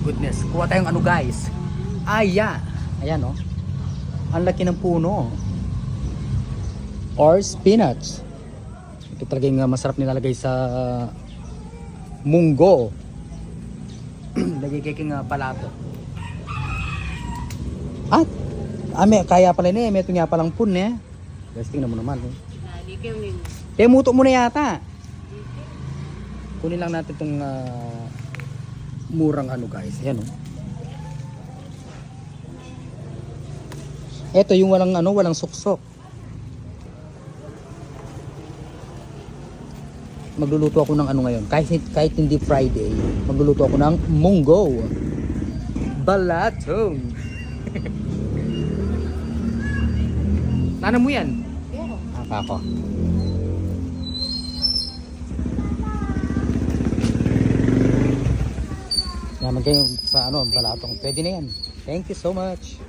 goodness. Kuha tayong ano guys. Aya. Ayan oh. Ang laki ng puno. Or spinach. Ito talagang masarap nilalagay sa munggo. Lagay kaking palato. At kaya pala ni, may ito nga palang pun eh. Guys, tingnan mo naman. Muto mo na yata. Kunin lang natin itong murang ano guys. Ayan oh. Ito yung walang suksok. Magluluto ako ng ano ngayon. Kahit hindi Friday, magluluto ako ng munggo. Balatong. Nana mo yan? Ako. Naman kayo sa balatong. Pwede na yan. Thank you so much.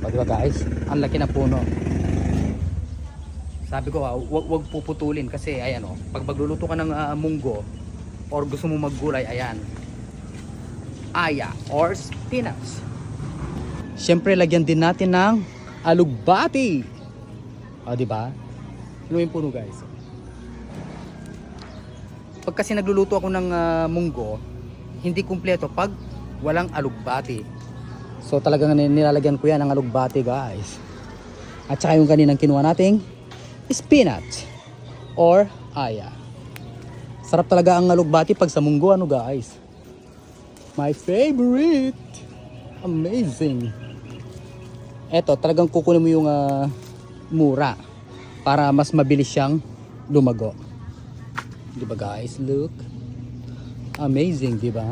O diba guys? Ang laki na puno. Sabi ko wag puputulin kasi ayan oh, pag magluluto ka ng munggo or gusto mo maggulay, ayan. Aya or spinach. Siyempre lagyan din natin ng alugbati. O di ba? Ano yung puno guys? Pag kasi nagluluto ako ng munggo, hindi kumpleto pag walang alugbati. So talagang nilalagyan ko yan ng alugbati guys. At saka yung kaninang kinuha nating spinach or aya. Sarap talaga ang alugbati pag sa munggo guys. My favorite. Amazing. Eto talagang kukunin mo yung mura para mas mabilis siyang lumago. Diba guys? Look. Amazing, diba?